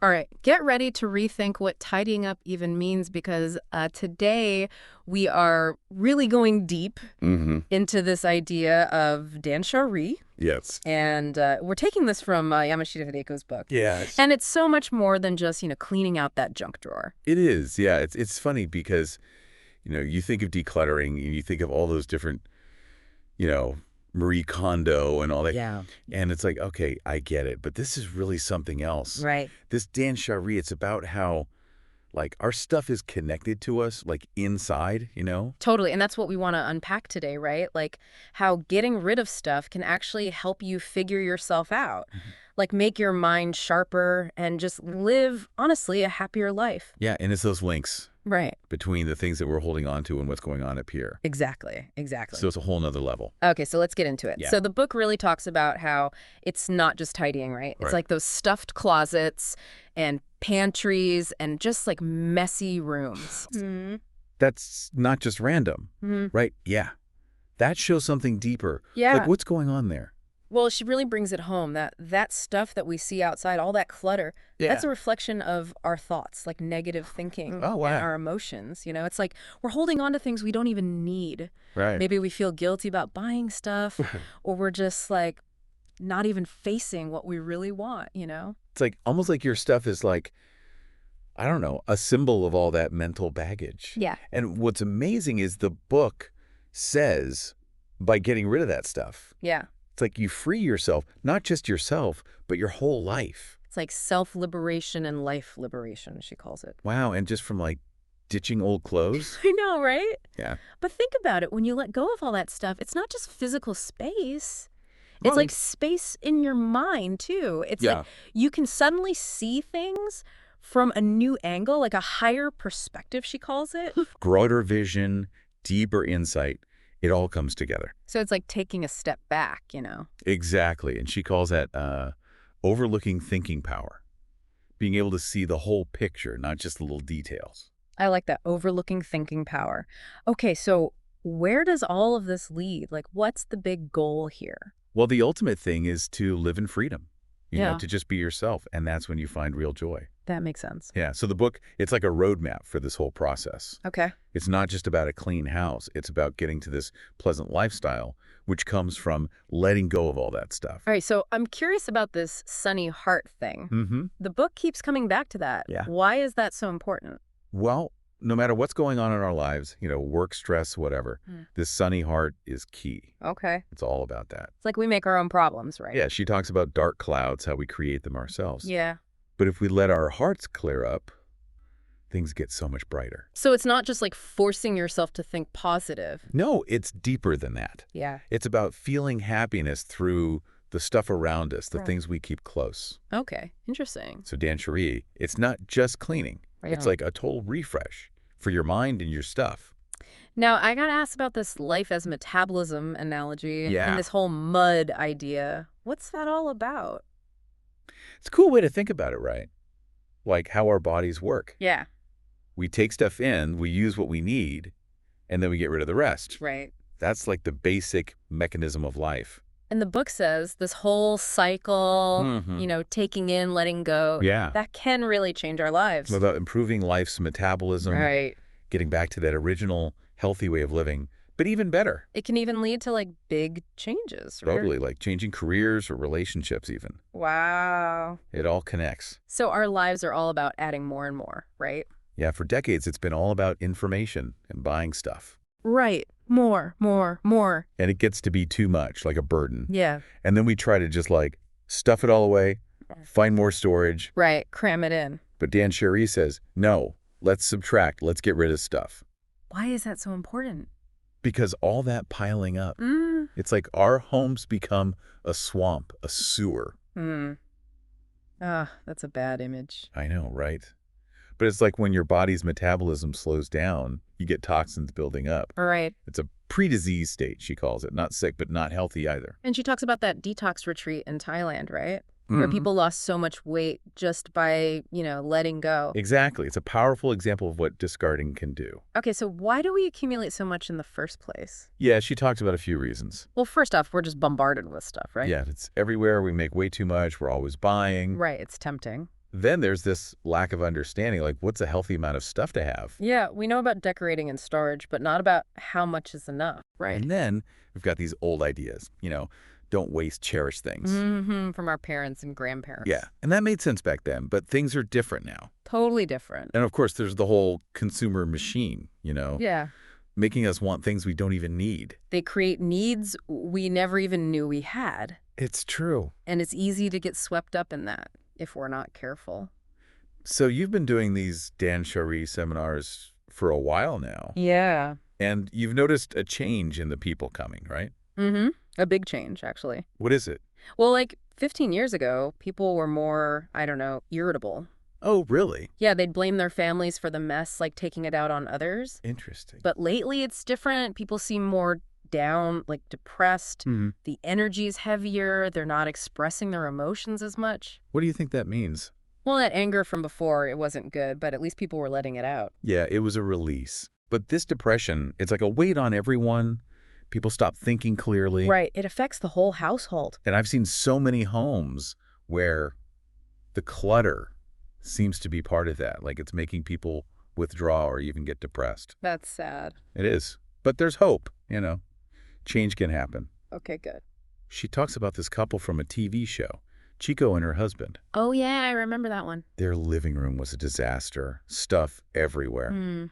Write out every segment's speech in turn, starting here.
All right, get ready to rethink what tidying up even means because today we are really going deep into this idea of断捨離. Yes. And we're taking this from Yamashita Hideko's book. Yes. And it's so much more than just, cleaning out that junk drawer. It is, yeah. It's funny because, you think of decluttering and you think of all those different, Marie Kondo and all that. Yeah. And it's like, okay, I get it. But this is really something else. Right. This断捨離, it's about how, our stuff is connected to us, inside, Totally. And that's what we want to unpack today, right? How getting rid of stuff can actually help you figure yourself out. Make your mind sharper and just live, honestly, a happier life. Yeah, and it's those links. Right. Between the things that we're holding on to and what's going on up here. Exactly. So it's a whole nother level. Okay, so let's get into it. Yeah. So the book really talks about how it's not just tidying, right? It's like those stuffed closets and pantries and just messy rooms. That's not just random, right? Yeah. That shows something deeper. Yeah. What's going on there? Well, she really brings it home that stuff that we see outside, all that clutter, that's a reflection of our thoughts, negative thinking Oh, wow. and our emotions. It's we're holding on to things we don't even need. Right. Maybe we feel guilty about buying stuff or we're just not even facing what we really want, It's almost like your stuff is I don't know, a symbol of all that mental baggage. Yeah. And what's amazing is the book says by getting rid of that stuff. Yeah. It's you free yourself, not just yourself, but your whole life. It's self-liberation and life liberation, she calls it. Wow, and just from ditching old clothes? I know, right? Yeah. But think about it. When you let go of all that stuff, it's not just physical space. It's space in your mind, too. It's you can suddenly see things from a new angle, a higher perspective, she calls it. Broader vision, deeper insight. It all comes together. So it's taking a step back, Exactly. And she calls that overlooking thinking power. Being able to see the whole picture, not just the little details. I like that, overlooking thinking power. Okay, so where does all of this lead? What's the big goal here? Well, the ultimate thing is to live in freedom. You Yeah. know, to just be yourself. And that's when you find real joy. That makes sense. Yeah. So the book, it's like a roadmap for this whole process. Okay. It's not just about a clean house. It's about getting to this pleasant lifestyle, which comes from letting go of all that stuff. All right, so I'm curious about this sunny heart thing. The book keeps coming back to that. Yeah. Why is that so important? Well, no matter what's going on in our lives, work, stress, whatever, this sunny heart is key. Okay. It's all about that. It's we make our own problems, right? Yeah, she talks about dark clouds, how we create them ourselves. Yeah. But if we let our hearts clear up, things get so much brighter. So it's not just forcing yourself to think positive. No, it's deeper than that. Yeah. It's about feeling happiness through the stuff around us, the things we keep close. Okay. Interesting. So断捨離, it's not just cleaning. Right. It's a total refresh for your mind and your stuff. Now, I got to ask about this life as metabolism analogy Yeah. and this whole mud idea. What's that all about? It's a cool way to think about it, right? How our bodies work. Yeah. We take stuff in, we use what we need, and then we get rid of the rest. Right. That's the basic mechanism of life. And the book says this whole cycle, taking in, letting go, Yeah. that can really change our lives. It's about improving life's metabolism, Right. getting back to that original healthy way of living, but even better. It can even lead to big changes, right? Totally, changing careers or relationships even. Wow. It all connects. So our lives are all about adding more and more, right? Yeah, for decades it's been all about information and buying stuff. Right. More. And it gets to be too much, like a burden. Yeah. And then we try to just stuff it all away, find more storage. Right. Cram it in. But Dan Sherry says, no, let's subtract, let's get rid of stuff. Why is that so important? Because all that piling up, it's our homes become a swamp, a sewer. That's a bad image. I know, right? But it's when your body's metabolism slows down, you get toxins building up. All right. It's a pre-disease state, she calls it. Not sick, but not healthy either. And she talks about that detox retreat in Thailand, right? Where people lost so much weight just by, letting go. Exactly. It's a powerful example of what discarding can do. Okay, so why do we accumulate so much in the first place? Yeah, she talks about a few reasons. Well, first off, we're just bombarded with stuff, right? Yeah, it's everywhere. We make way too much. We're always buying. Right, it's tempting. then there's this lack of understanding, like what's a healthy amount of stuff to have? Yeah, we know about decorating and storage, but not about how much is enough. Right. And then we've got these old ideas, don't waste, cherish things. From our parents and grandparents. Yeah, and that made sense back then, but things are different now. Totally different. And of course, there's the whole consumer machine, Yeah. making us want things we don't even need. They create needs we never even knew we had. It's true. And it's easy to get swept up in that if we're not careful. So you've been doing these断捨離seminars for a while now. Yeah. And you've noticed a change in the people coming, right? Mm-hmm. A big change, actually. What is it? Well, like 15 years ago, people were more, irritable. Oh, really? Yeah, they'd blame their families for the mess, like taking it out on others. Interesting. But lately it's different. People seem more down, like depressed. Mm-hmm. The energy's heavier. They're not expressing their emotions as much. What do you think that means? Well, that anger from before, it wasn't good, but at least people were letting it out. Yeah, it was a release. But this depression, it's like a weight on everyone. People stop thinking clearly. Right. It affects the whole household. And I've seen so many homes where the clutter seems to be part of that. Like it's making people withdraw or even get depressed. That's sad. It is. But there's hope, Change can happen. Okay, good. She talks about this couple from a TV show, Chico and her husband. Oh, yeah, I remember that one. Their living room was a disaster, stuff everywhere.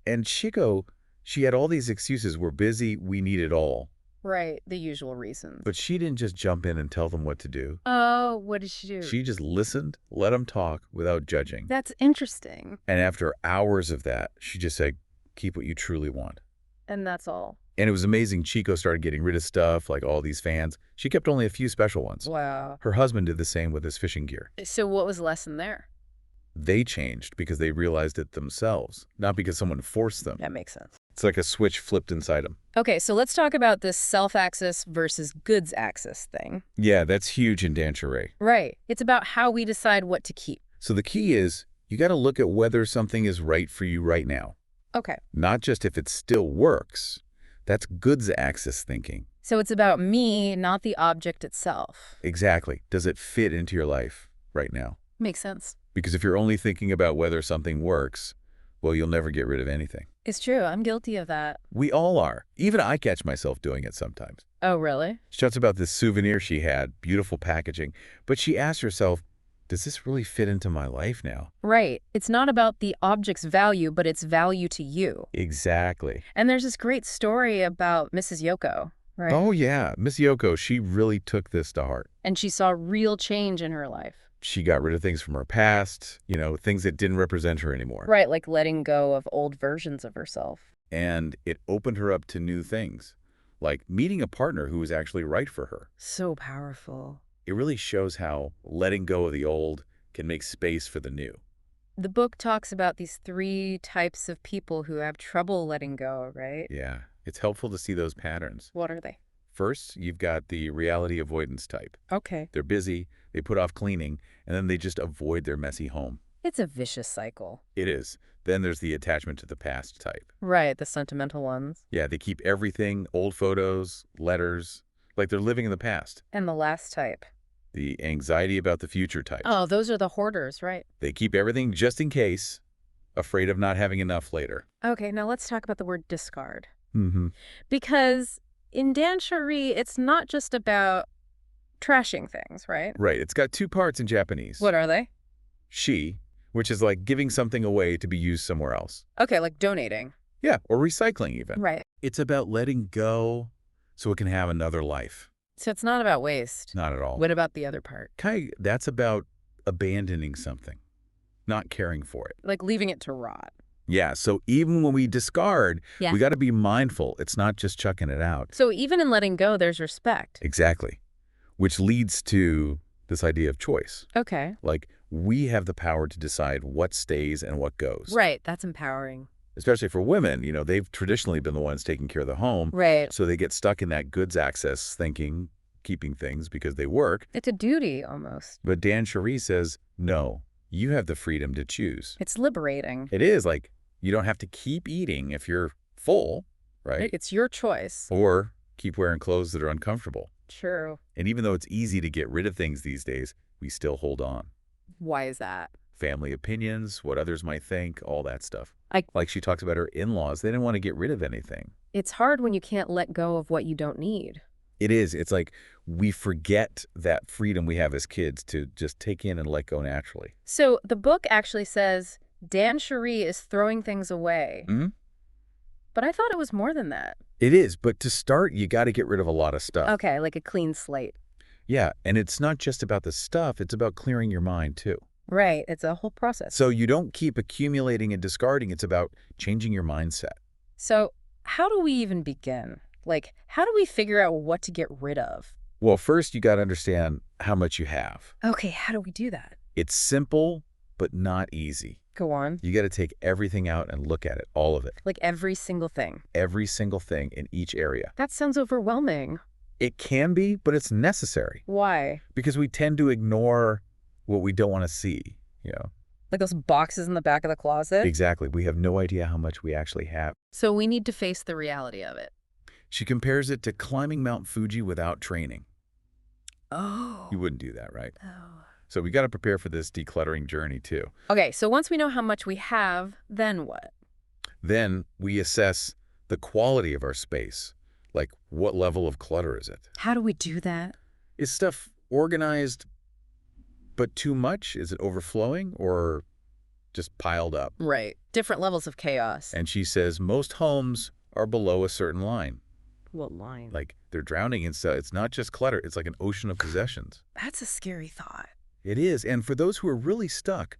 And Chico, she had all these excuses. We're busy, we need it all. Right, the usual reasons. But she didn't just jump in and tell them what to do. Oh, what did she do? She just listened, let them talk without judging. That's interesting. And after hours of that, she just said, keep what you truly want. And that's all. And it was amazing. Chico started getting rid of stuff, like all these fans. She kept only a few special ones. Wow. Her husband did the same with his fishing gear. So what was the lesson there? They changed because they realized it themselves, not because someone forced them. That makes sense. It's like a switch flipped inside them. Okay, so let's talk about this self-axis versus goods axis thing. Yeah, that's huge in断捨離. Right. It's about how we decide what to keep. So the key is you got to look at whether something is right for you right now. Okay. Not just if it still works. That's goods axis thinking. So it's about me, not the object itself. Exactly. Does it fit into your life right now? Makes sense. Because if you're only thinking about whether something works, well, you'll never get rid of anything. It's true. I'm guilty of that. We all are. Even I catch myself doing it sometimes. Oh, really? She talks about this souvenir she had, beautiful packaging, but she asked herself, does this really fit into my life now? Right. It's not about the object's value, but its value to you. Exactly. And there's this great story about Mrs. Yoko, right? Oh, yeah. Miss Yoko, she really took this to heart. And she saw real change in her life. She got rid of things from her past, things that didn't represent her anymore. Right, like letting go of old versions of herself. And it opened her up to new things, like meeting a partner who was actually right for her. So powerful. It really shows how letting go of the old can make space for the new. The book talks about these 3 types of people who have trouble letting go, right? Yeah, it's helpful to see those patterns. What are they? First, you've got the reality avoidance type. Okay. They're busy, they put off cleaning, and then they just avoid their messy home. It's a vicious cycle. It is. Then there's the attachment to the past type. Right, the sentimental ones. Yeah, they keep everything, old photos, letters, like they're living in the past. And the last type. The anxiety about the future type. Oh, those are the hoarders, right? They keep everything just in case, afraid of not having enough later. Okay, now let's talk about the word discard. Mm-hmm. Because in断捨離, it's not just about trashing things, right? Right. It's got 2 parts in Japanese. What are they? Shi, which is like giving something away to be used somewhere else. Okay, like donating. Yeah, or recycling even. Right. It's about letting go so it can have another life. So it's not about waste. Not at all. What about the other part? That's about abandoning something, not caring for it. Like leaving it to rot. Yeah, so even when we discard, Yeah. we got to be mindful. It's not just chucking it out. So even in letting go, there's respect. Exactly. Which leads to this idea of choice. Okay. Like, we have the power to decide what stays and what goes. Right, that's empowering. Especially for women, they've traditionally been the ones taking care of the home. Right. So they get stuck in that goods access thinking, keeping things because they work. It's a duty, almost. But断捨離says, no, you have the freedom to choose. It's liberating. It is like, you don't have to keep eating if you're full, right? It's your choice. Or keep wearing clothes that are uncomfortable. True. And even though it's easy to get rid of things these days, we still hold on. Why is that? Family opinions, what others might think, all that stuff. I- Like she talks about her in-laws. They didn't want to get rid of anything. It's hard when you can't let go of what you don't need. It is. It's like we forget that freedom we have as kids to just take in and let go naturally. So the book actually says Dan Cherie is throwing things away. Mm-hmm. But I thought it was more than that. It is. But to start, you got to get rid of a lot of stuff. Okay, like a clean slate. Yeah. And it's not just about the stuff. It's about clearing your mind, too. Right. It's a whole process. So you don't keep accumulating and discarding. It's about changing your mindset. So how do we even begin? Like, how do we figure out what to get rid of? Well, first, you got to understand how much you have. Okay, how do we do that? It's simple, but not easy. Go on. You got to take everything out and look at it, all of it. Like every single thing. Every single thing in each area. That sounds overwhelming. It can be, but it's necessary. Why? Because we tend to ignore what we don't want to see, you know? Like those boxes in the back of the closet? Exactly. We have no idea how much we actually have. So we need to face the reality of it. She compares it to climbing Mount Fuji without training. Oh. You wouldn't do that, right? Oh. So we got to prepare for this decluttering journey, too. Okay, so once we know how much we have, then what? Then we assess the quality of our space. Like, what level of clutter is it? How do we do that? Is stuff organized but too much? Is it overflowing or just piled up? Right. Different levels of chaos. And she says most homes are below a certain line. What line? Like, they're drowning in stuff. It's not just clutter. It's like an ocean of possessions. That's a scary thought. It is. And for those who are really stuck,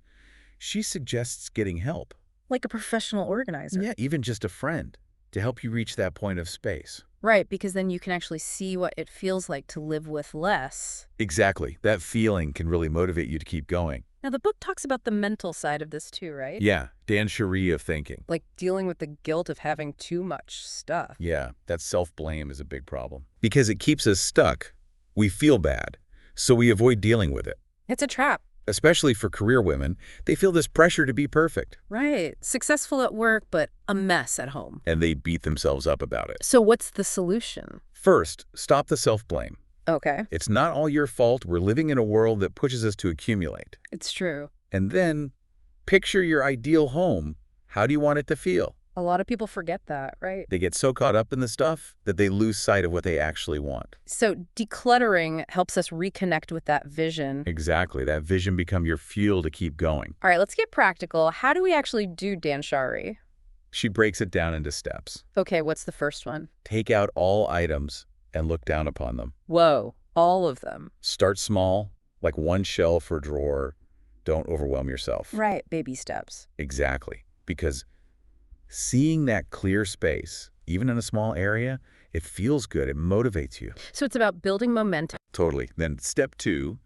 she suggests getting help. Like a professional organizer. Yeah, even just a friend to help you reach that point of space. Right, because then you can actually see what it feels like to live with less. Exactly. That feeling can really motivate you to keep going. Now, the book talks about the mental side of this too, right? Yeah, Dan Cherie of thinking. Like dealing with the guilt of having too much stuff. Yeah, that self-blame is a big problem. Because it keeps us stuck. We feel bad, so we avoid dealing with it. It's a trap. Especially for career women, they feel this pressure to be perfect. Right. Successful at work, but a mess at home. And they beat themselves up about it. So what's the solution? First, stop the self-blame. Okay. It's not all your fault. We're living in a world that pushes us to accumulate. It's true. And then, picture your ideal home. How do you want it to feel? A lot of people forget that, right? They get so caught up in the stuff that they lose sight of what they actually want. So decluttering helps us reconnect with that vision. Exactly. That vision become your fuel to keep going. All right, let's get practical. How do we actually do Dan Cherie? She breaks it down into steps. Okay, what's the first one? Take out all items and look down upon them. Whoa, all of them. Start small, like one shelf or drawer. Don't overwhelm yourself. Right, baby steps. Exactly. Because seeing that clear space, even in a small area, it feels good. It motivates you. So it's about building momentum. Totally. Then step 2,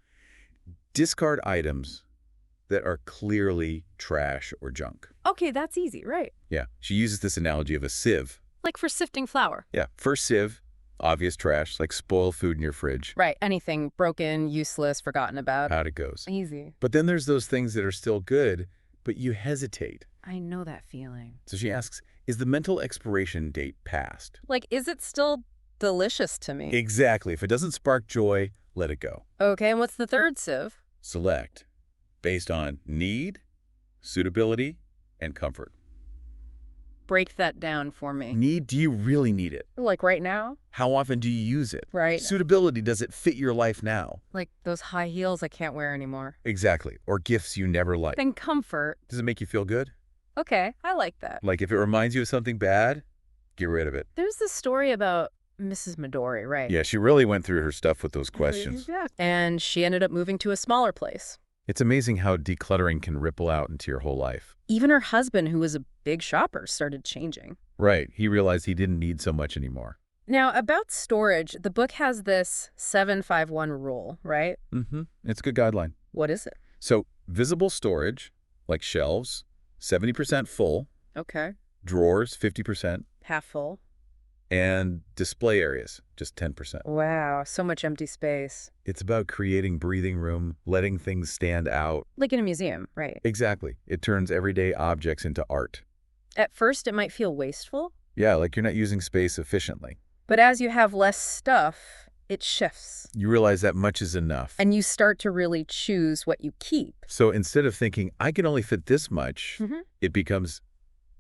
discard items that are clearly trash or junk. Okay, that's easy, right? Yeah. She uses this analogy of a sieve. Like for sifting flour. Yeah. First sieve, obvious trash, like spoiled food in your fridge. Right, anything broken, useless, forgotten about. Out it goes. Easy. But then there's those things that are still good, but you hesitate. I know that feeling. So she asks, is the mental expiration date passed? Like, is it still delicious to me? Exactly. If it doesn't spark joy, let it go. Okay, and what's the third sieve? Select based on need, suitability, and comfort. Break that down for me. Need, do you really need it? Like right now? How often do you use it? Right. Suitability, does it fit your life now? Like those high heels I can't wear anymore. Exactly. Or gifts you never liked. Then comfort. Does it make you feel good? Okay, I like that. Like if it reminds you of something bad, get rid of it. There's this story about Mrs. Midori, right? Yeah, she really went through her stuff with those questions. Yeah. And she ended up moving to a smaller place. It's amazing how decluttering can ripple out into your whole life. Even her husband, who was a big shopper, started changing. Right. He realized he didn't need so much anymore. Now, about storage, the book has this 7-5-1 rule, right? Mm-hmm. It's a good guideline. What is it? So visible storage, like shelves, 70% full. Okay. Drawers, 50%. Half full. And display areas, just 10%. Wow, so much empty space. It's about creating breathing room, letting things stand out. Like in a museum, right? Exactly. It turns everyday objects into art. At first, it might feel wasteful. Yeah, like you're not using space efficiently. But as you have less stuff, it shifts. You realize that much is enough. And you start to really choose what you keep. So instead of thinking, I can only fit this much, it becomes,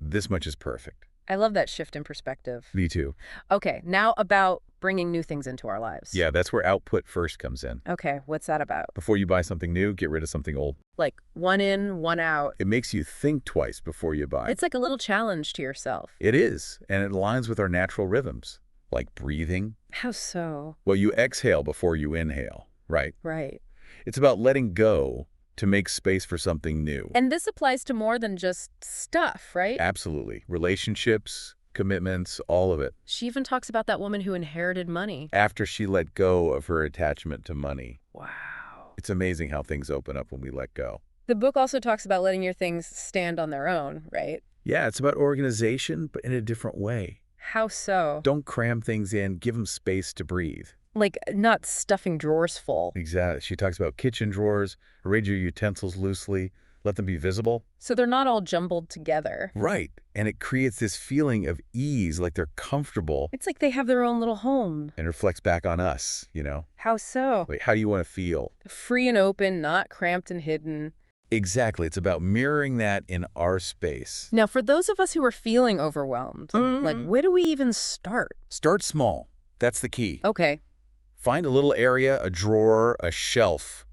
this much is perfect. I love that shift in perspective. Me too. Okay, now about bringing new things into our lives. Yeah, that's where output first comes in. Okay, what's that about? Before you buy something new, get rid of something old. Like one in, one out. It makes you think twice before you buy. It's like a little challenge to yourself. It is, and it aligns with our natural rhythms, like breathing. How so? Well, you exhale before you inhale, right? Right. It's about letting go to make space for something new. And this applies to more than just stuff, right? Absolutely. Relationships, commitments, all of it. She even talks about that woman who inherited money. After she let go of her attachment to money. Wow. It's amazing how things open up when we let go. The book also talks about letting your things stand on their own, right? Yeah, it's about organization, but in a different way. How so? Don't cram things in. Give them space to breathe. Like not stuffing drawers full. Exactly. She talks about kitchen drawers, arrange your utensils loosely, let them be visible. So they're not all jumbled together. Right. And it creates this feeling of ease, like they're comfortable. It's like they have their own little home. And reflects back on us, you know? How so? Like, how do you want to feel? Free and open, not cramped and hidden. Exactly. It's about mirroring that in our space. Now, for those of us who are feeling overwhelmed, like where do we even start? Start small. That's the key. Okay. Find a little area, a drawer, a shelf,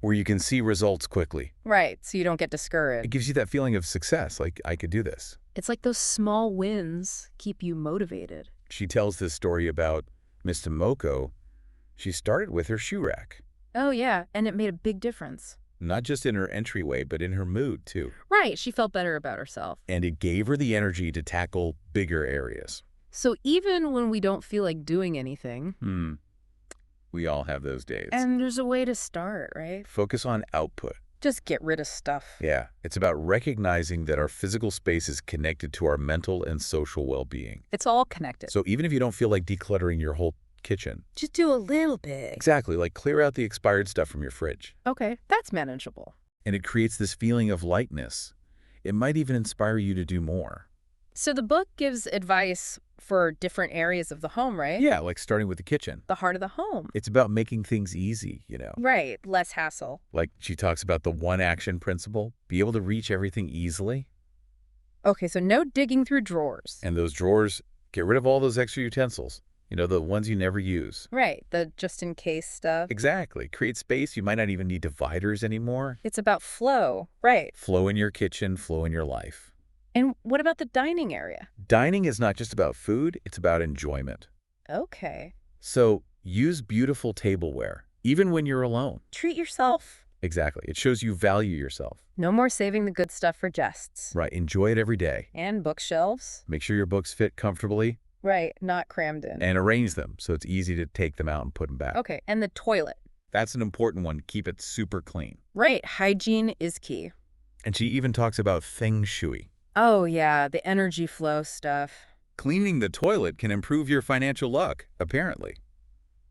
where you can see results quickly. Right, so you don't get discouraged. It gives you that feeling of success, like, I could do this. It's like those small wins keep you motivated. She tells this story about Miss Tomoko. She started with her shoe rack. Oh, yeah, and it made a big difference. Not just in her entryway, but in her mood, too. Right, she felt better about herself. And it gave her the energy to tackle bigger areas. So even when we don't feel like doing anything... We all have those days. And there's a way to start, right? Focus on output. Just get rid of stuff. Yeah, it's about recognizing that our physical space is connected to our mental and social well-being. It's all connected. So even if you don't feel like decluttering your whole kitchen. Just do a little bit. Exactly, like clear out the expired stuff from your fridge. Okay, that's manageable. And it creates this feeling of lightness. It might even inspire you to do more. So the book gives advice for different areas of the home, right? Yeah, like starting with the kitchen. The heart of the home. It's about making things easy, you know. Right, less hassle. Like she talks about the one action principle, be able to reach everything easily. Okay, so no digging through drawers. And those drawers, get rid of all those extra utensils. You know, the ones you never use. Right, the just-in-case stuff. Exactly. Create space. You might not even need dividers anymore. It's about flow, right. Flow in your kitchen, flow in your life. And what about the dining area? Dining is not just about food, it's about enjoyment. Okay. So use beautiful tableware, even when you're alone. Treat yourself. Exactly. It shows you value yourself. No more saving the good stuff for guests. Right. Enjoy it every day. And bookshelves. Make sure your books fit comfortably. Right, not crammed in. And arrange them so it's easy to take them out and put them back. Okay, and the toilet. That's an important one. Keep it super clean. Right, hygiene is key. And she even talks about feng shui. Oh, yeah, the energy flow stuff. Cleaning the toilet can improve your financial luck, apparently.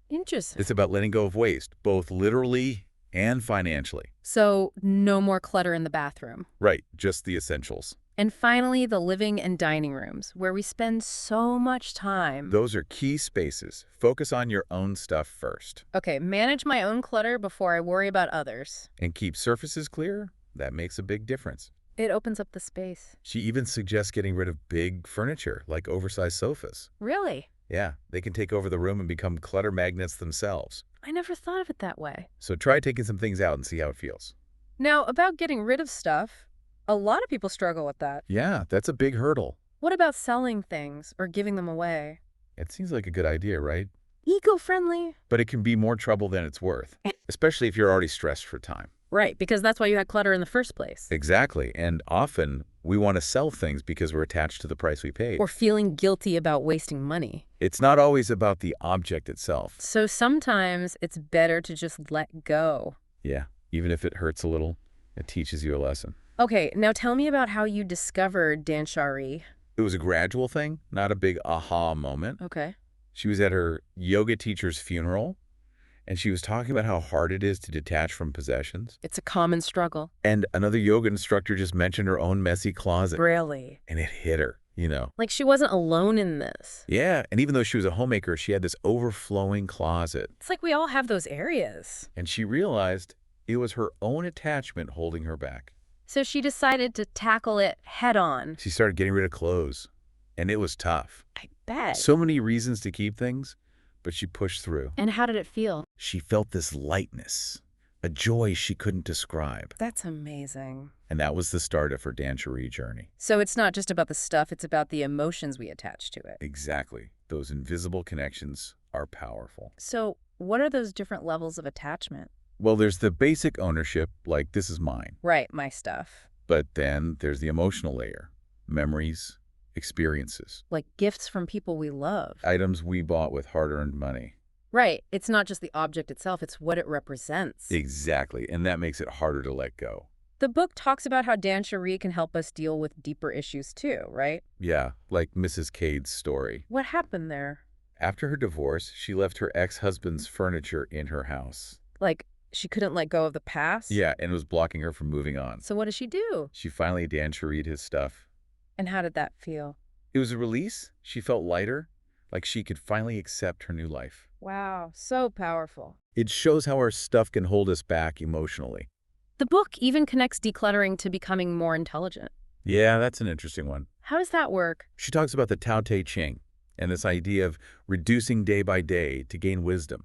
Interesting. It's about letting go of waste, both literally and financially. So, no more clutter in the bathroom. Right, just the essentials. And finally, the living and dining rooms, where we spend so much time. Those are key spaces. Focus on your own stuff first. Okay, manage my own clutter before I worry about others. And keep surfaces clear. That makes a big difference. It opens up the space. She even suggests getting rid of big furniture, like oversized sofas. Really? Yeah, they can take over the room and become clutter magnets themselves. I never thought of it that way. So try taking some things out and see how it feels. Now, about getting rid of stuff, a lot of people struggle with that. Yeah, that's a big hurdle. What about selling things or giving them away? It seems like a good idea, right? Eco-friendly. But it can be more trouble than it's worth, especially if you're already stressed for time. Right, because that's why you had clutter in the first place. Exactly, and often we want to sell things because we're attached to the price we paid. Or feeling guilty about wasting money. It's not always about the object itself. So sometimes it's better to just let go. Yeah, even if it hurts a little, it teaches you a lesson. Okay, now tell me about how you discovered断捨離. It was a gradual thing, not a big aha moment. Okay. She was at her yoga teacher's funeral, and she was talking about how hard it is to detach from possessions. It's a common struggle. And another yoga instructor just mentioned her own messy closet. Really? And it hit her. you know. Like she wasn't alone in this. Yeah, and even though she was a homemaker, she had this overflowing closet. It's like we all have those areas. And she realized it was her own attachment holding her back. So she decided to tackle it head on. She started getting rid of clothes, and it was tough. I bet. So many reasons to keep things, but she pushed through. And how did it feel? She felt this lightness, a joy she couldn't describe. That's amazing. And that was the start of her Danchery journey. So it's not just about the stuff, it's about the emotions we attach to it. Exactly. Those invisible connections are powerful. So what are those different levels of attachment? Well, there's the basic ownership, like this is mine. Right, my stuff. But then there's the emotional layer, memories, experiences. Like gifts from people we love. Items we bought with hard-earned money. Right. It's not just the object itself, it's what it represents. Exactly, and that makes it harder to let go. The book talks about how Danchery can help us deal with deeper issues too, right? Yeah, like Mrs. Cade's story. What happened there? After her divorce, she left her ex-husband's furniture in her house. Like, she couldn't let go of the past? Yeah, and it was blocking her from moving on. So what did she do? She finally Dancheried his stuff. And how did that feel? It was a release. She felt lighter, like she could finally accept her new life. Wow, so powerful. It shows how our stuff can hold us back emotionally. The book even connects decluttering to becoming more intelligent. Yeah, that's an interesting one. How does that work? She talks about the Tao Te Ching and this idea of reducing day by day to gain wisdom.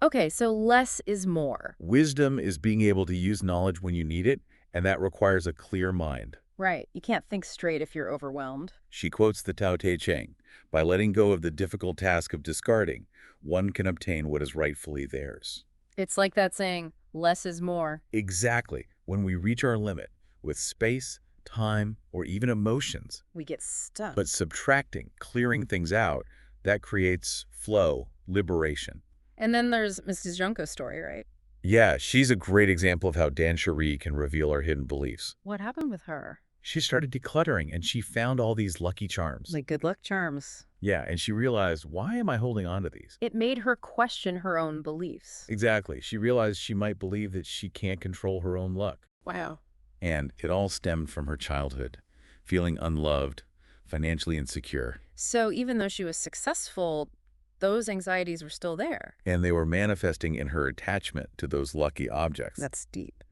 Okay, so less is more. Wisdom is being able to use knowledge when you need it, and that requires a clear mind. Right, you can't think straight if you're overwhelmed. She quotes the Tao Te Ching. By letting go of the difficult task of discarding, one can obtain what is rightfully theirs. It's like that saying, less is more. Exactly. When we reach our limit with space, time, or even emotions, We get stuck. but subtracting, clearing things out, that creates flow, liberation. And then there's Mrs. Junko's story, right? Yeah, she's a great example of how Danchery can reveal our hidden beliefs. What happened with her? She started decluttering and she found all these lucky charms. Like good luck charms. Yeah, and she realized, why am I holding on to these? It made her question her own beliefs. Exactly. She realized she might believe that she can't control her own luck. Wow. And it all stemmed from her childhood, feeling unloved, financially insecure. So even though she was successful, those anxieties were still there. And they were manifesting in her attachment to those lucky objects. That's deep.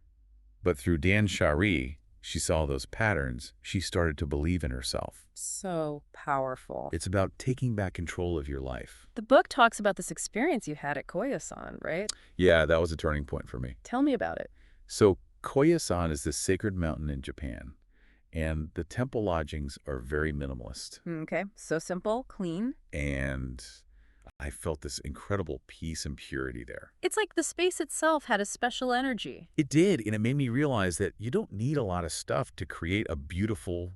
But through Danchery, she saw those patterns. She started to believe in herself. So powerful. It's about taking back control of your life. The book talks about this experience you had at Koyasan, right? Yeah, that was a turning point for me. Tell me about it. So Koyasan is this sacred mountain in Japan, and the temple lodgings are very minimalist. Okay, so simple, clean. And I felt this incredible peace and purity there. It's like the space itself had a special energy. It did, and it made me realize that you don't need a lot of stuff to create a beautiful,